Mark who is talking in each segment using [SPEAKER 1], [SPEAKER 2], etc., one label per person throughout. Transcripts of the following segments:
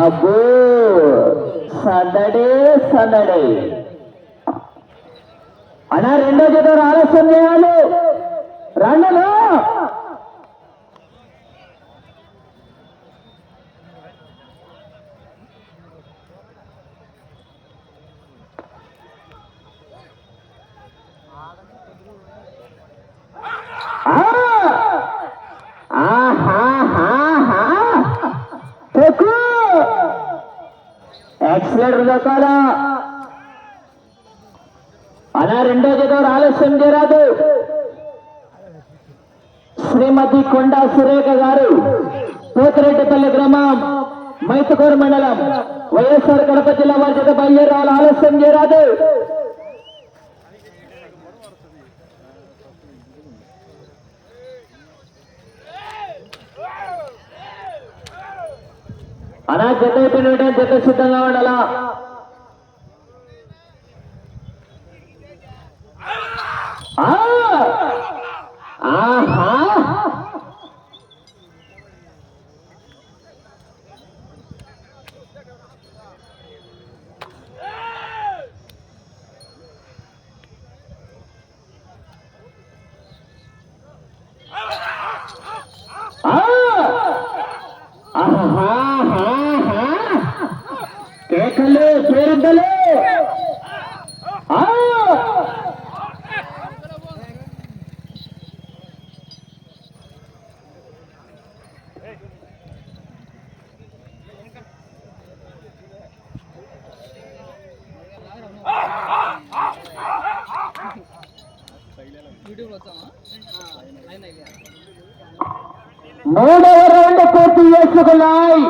[SPEAKER 1] అబ్బో సందడే సందడే అన్నా రెండో జత ఆలస్యం చేయాలి రండలో ఎక్సలెంట్ దొక్కాలా అలా రెండో జత ఆలస్యం చేయరాదు శ్రీమతి కొండా సురేఖ గారు పోతిరెడ్డిపల్లి గ్రామం మైతుకూరు మండలం వైఎస్ఆర్ కడప జిల్లా వారి జత బయలుదేరాలు ఆలస్యం చేయరాదు అలా జత అయిపోయిన వెంటనే జత సిద్ధంగా ఉండాలా కేకలు పేరుద్దలు మూడవ రౌండ్ పూర్తి చేసుకున్నాయి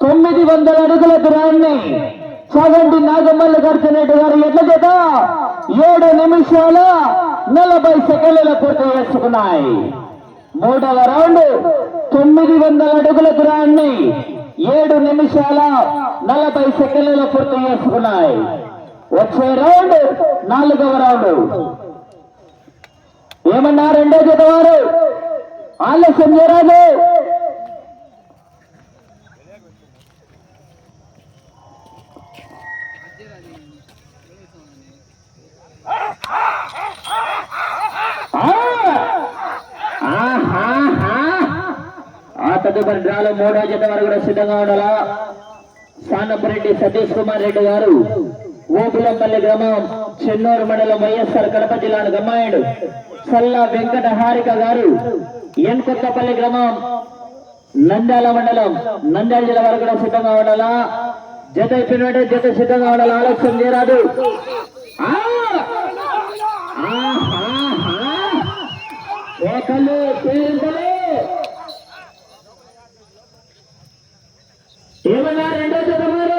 [SPEAKER 1] 900 అడుగుల దూరాన్ని సగండి నాగమల్లి గర్జనెడ్డి గారు ఎట్ల చేత 7 నిమిషాల 40 సెకండ్ల పూర్తి చేసుకున్నాయి. మూడవ రౌండ్ 900 అడుగుల దూరాన్ని 7 నిమిషాల 40 సెకండ్ల పూర్తి చేసుకున్నాయి. వచ్చే రౌండ్ 4వ రౌండ్. ఏమన్నా రెండో జత వారు ఆలస్యం చేయరాదు. తదుపరి డ్రాలో 3వ జత వరకు కూడా సిద్ధంగా ఉండాలా. సానపరెడ్డి సతీష్ కుమార్ రెడ్డి గారు ఓబులంపల్లి గ్రామం చెన్నూరు మండలం వైఎస్ఆర్ కడప జిల్లాను గమ్మాయుడు. సల్లా వెంకట హారిక గారు ఎన్ కొత్తపల్లి గ్రామం నంద్యాల మండలం నంద్యాల జిల్లా వరకు కూడా సిద్ధంగా ఉండాలా. జత అయిపోయినట్టే జత సిద్ధంగా ఉండాలి. ఆలస్యం చేయరాదు. ఏమన్నా రెండో జత వారు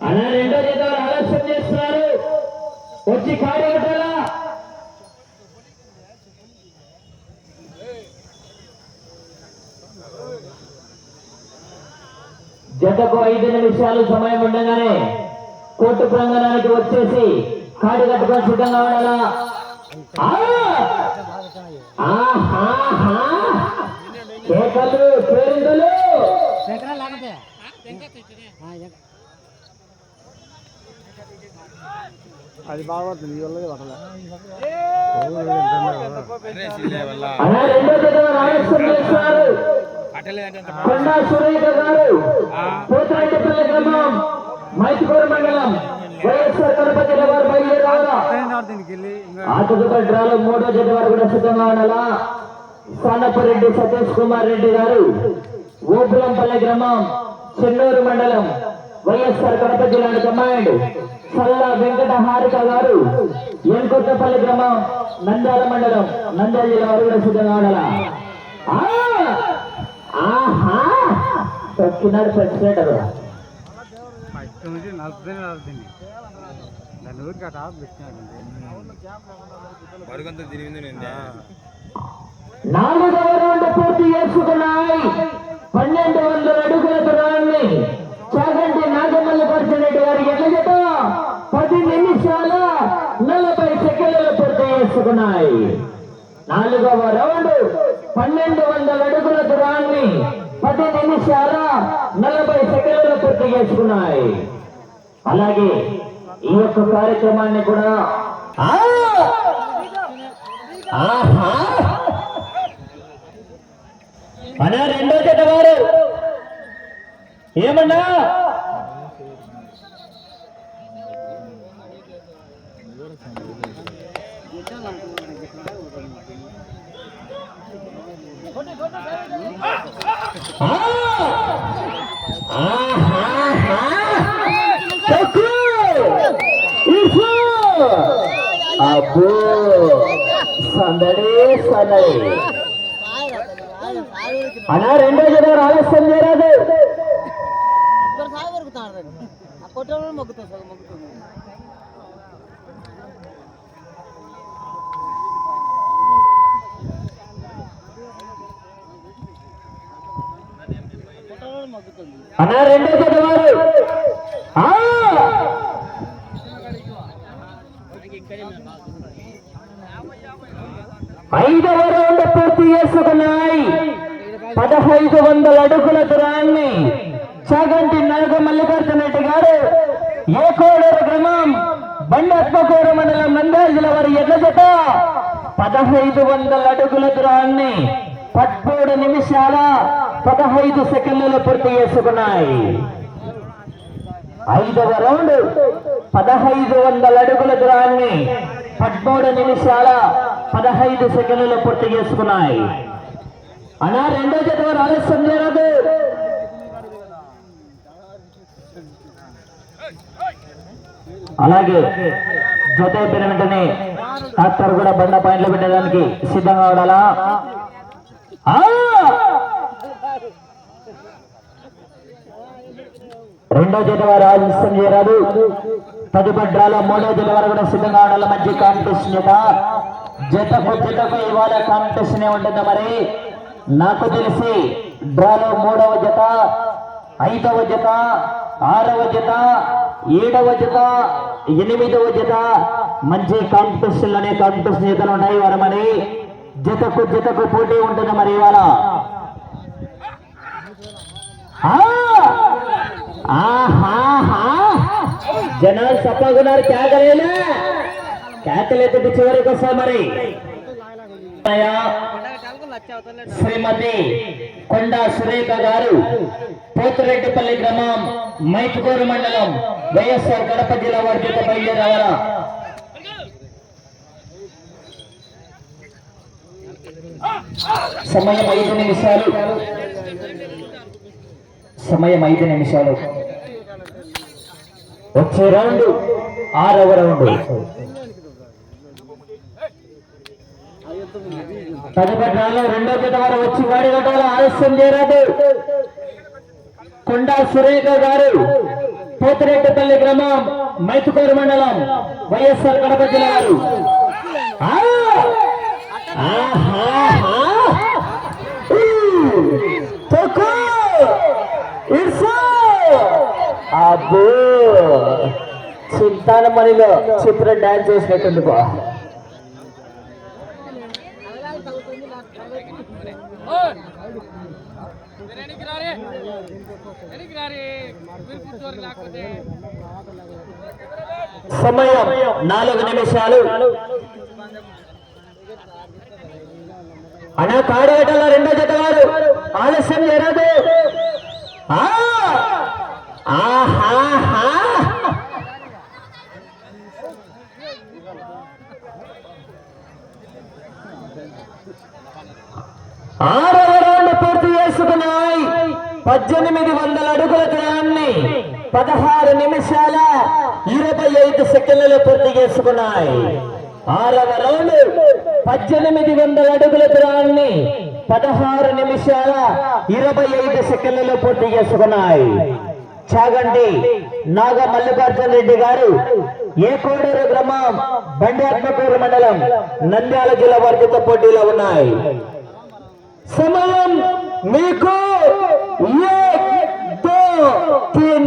[SPEAKER 1] అలా రెండో జత ఆలస్యం చేస్తున్నారు. వచ్చి ఖాళీ కట్టాలా. జతకు 5 నిమిషాలు సమయం ఉండగానే కోర్టు ప్రాంగణానికి వచ్చేసి ఖాళీ కట్టుకొని సిద్ధంగా ఉండాలా. కేకలు పేరుందలు
[SPEAKER 2] అది బాగుంటుంది.
[SPEAKER 1] కొండా సురేఖ గారు పోతిరెడ్డిపల్లి గ్రామం మైతుకూరు మండలం వైఎస్ఆర్ కడప జిల్లా వారు బయలుదేరాలా. ఆ తదుపరి డ్రాలో 3వ జత వరకు కూడా సిద్ధంగా ఉండాలా. సానపరెడ్డి సతీష్ కుమార్ రెడ్డి గారు ఓబులంపల్లి గ్రామం చెన్నూరు మండలం వైఎస్ఆర్ కడప జిల్లాను కమాండ్. సల్లా వెంకట హారిక గారు ఎన్ కొత్తపల్లి గ్రామం నంద్యాల మండలం నంద్యాల జిల్లా వరకు కూడా సిద్ధంగా ఉండాలా. తొక్కినాడు ప్రెసిడెంట్ అది నాలుగవ రౌండ్ పూర్తి చేసుకున్నాయి. 1200 అడుగుల చేసుకున్నాయి. 4వ రౌండ్ 1200 అడుగుల దూరాన్ని 10 నిమిషాల 40 సెకండ్లు పూర్తి చేసుకున్నాయి. అలాగే ఈ యొక్క కార్యక్రమాన్ని కూడా అనా రెండో జత వారు ఏమన్నా అబ్బో సందడి సందడి అలా రెండో జత ఆలస్యం చేయరాదు. అలా రెండో జత వారు 5వ రౌండ్ పూర్తి చేసుకున్నాయి. 1500 అడుగుల దూరాన్ని చాగంటి నాగ మల్లికార్జున రెడ్డి గారు ఏకోడూరు గ్రామం బండాత్మకూరు మండలం నంద్యాల జిల్లా వారి ఎడ్ల జత 1500 అడుగుల దూరాన్ని 13 నిమిషాల 15 సెకండ్లలో పూర్తి చేసుకున్నాయి. 5వ రౌండ్ 1500 అడుగుల దూరాన్ని 13 నిమిషాల 15 సెకండ్లలో పూర్తి చేసుకున్నాయి. అలా రెండో జత వారు ఆలస్యం చేయరాదు. అలాగే జత అయిపోయిన వెంటనే డాక్టర్ కూడా బండ పాయింట్లు పెట్టడానికి సిద్ధంగా ఉండాలా. రెండో జత వారు ఆలస్యం చేయరాదు. తదుపరి డ్రాలో 3వ జత వారు కూడా సిద్ధంగా ఉండాలి. మంచి కాంపిటీషన్ జతకు ఇవాళ కాంపిటీషన్ ఉంటుంది. మరి నాకు తెలిసి డ్రాలో 3వ జత, 5వ జత, 6వ జత, 7వ జత, 8వ జత మంచి కాంపిటీషన్ అనే కాంపిటీషన్ జతలు ఉన్నాయి. వారు మరి జతకు పోటీ ఉంటుంది. మరి ఇవాళ జనాలు సప్పగున్నారు. క్యాకలేత చివరికి వస్తాయి. మరి శ్రీమతి కొండా సురేఖ గారు పోతిరెడ్డిపల్లి గ్రామం మైతుకూరు మండలం వైఎస్ఆర్ కడప జిల్లా వారి చేత బయలుదేరావాలా. సమయం 5 నిమిషాలు. వచ్చే రౌండ్ 6వ రౌండ్. తదుపరి రాలో రెండో జత వారు వచ్చి వాడి గట్టాల ఆలస్యం చేయరాదు. కొండా సురేఖ గారు పోతిరెడ్డిపల్లి గ్రామం మైతుకూరు మండలం వైఎస్ఆర్ కడప జిల్లా వారు. అబ్బో చింతానమణిలో చిత్రం డాన్స్ చేసినట్టుంది బా. సమయం 4 నిమిషాలు. అనా కాడిగట్టల రెండో జత వారు ఆలస్యం చేయరాదు. ఆరవ రౌండ్ పూర్తి చేసుకున్నాయి. 1800 అడుగుల దూరాన్ని 16 నిమిషాల 25 సెకండ్లలో పూర్తి చేసుకున్నాయి. 6వ రౌండ్ 1800 అడుగుల దూరాన్ని 16 నిమిషాల 25 సెకండ్లలో పూర్తి చేసుకున్నాయి. చాగంటి నాగ మల్లికార్జున రెడ్డి గారు ఏకోడూరు గ్రామం బండాత్మకూరు మండలం నంద్యాల జిల్లా వారితో పోటీలో ఉన్నాయి. సమయం మీకు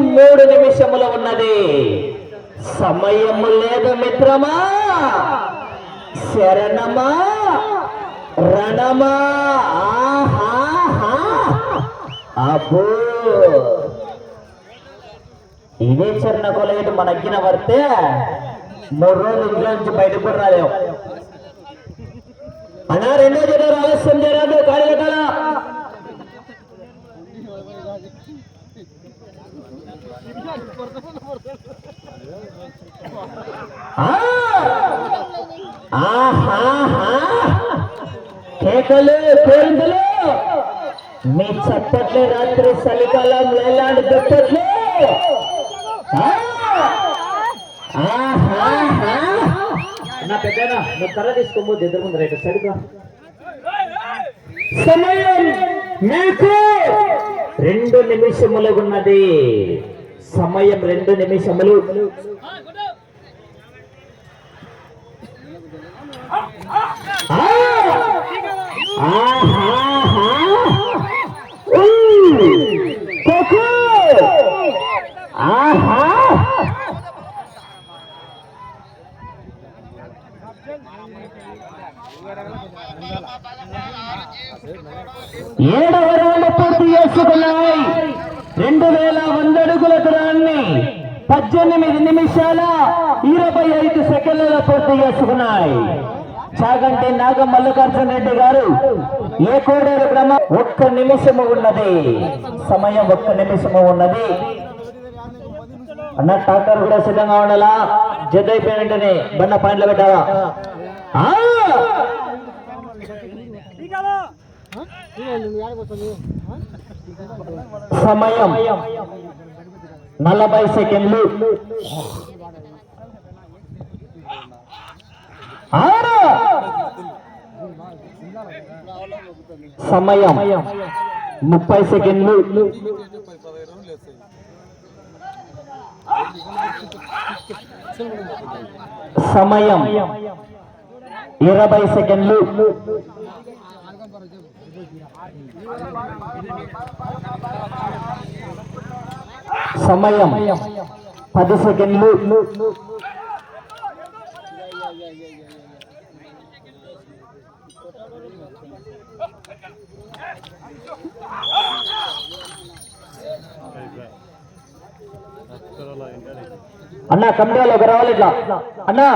[SPEAKER 1] 3 నిమిషములు ఉన్నది. సమయం లేదు మిత్రమా. శరణమా రణమా అబ్బో ఇదే చరణ కొలగటి మన అగ్గిన పడితే 3 రోజులు ఇంట్లో నుంచి బయటకు కూడా రాలేవు అన్నా. రెండో జత ఆలస్యం చేయరాదు, కాళీ కట్టాల. కేకలు కోరింతలు మీ చప్పట్లే రాత్రి చలికాలం లేలాంటి దుప్పట్లు. నా పెద్దనా నువ్వు కర్ర తీసుకోబోద్దు ఎదురు ముందు రైట్ సరిగ్గా. సమయం మీకు 2 నిమిషములు ఉన్నది. సమయం 2 నిమిషములు. ఏడవ రౌండ్ పూర్తి చేసుకున్నాయి. 2100 అడుగుల దూరాన్ని 18 నిమిషాల 25 సెకండ్లలో పూర్తి చేసుకున్నాయి. చాగంటి నాగ మల్లికార్జున రెడ్డి గారు ఏ కోడేరు క్రమం 1 నిమిషము ఉన్నది. సమయం 1 నిమిషము ఉన్నది. అన్న ట్రాక్టర్ కూడా సిద్ధంగా ఉండాలా. జత అయిపోయిన వెంటనే బండ పాయింట్లు పెట్టాలా. సమయం 40 సెకండ్లు. సమయం 30 సెకండ్లు. సమయం 20 సెకండ్లు. సమయం 10 సెకండ్లు. అన్నా కమిటీలోకి రావాలి ఇట్లా అన్నా.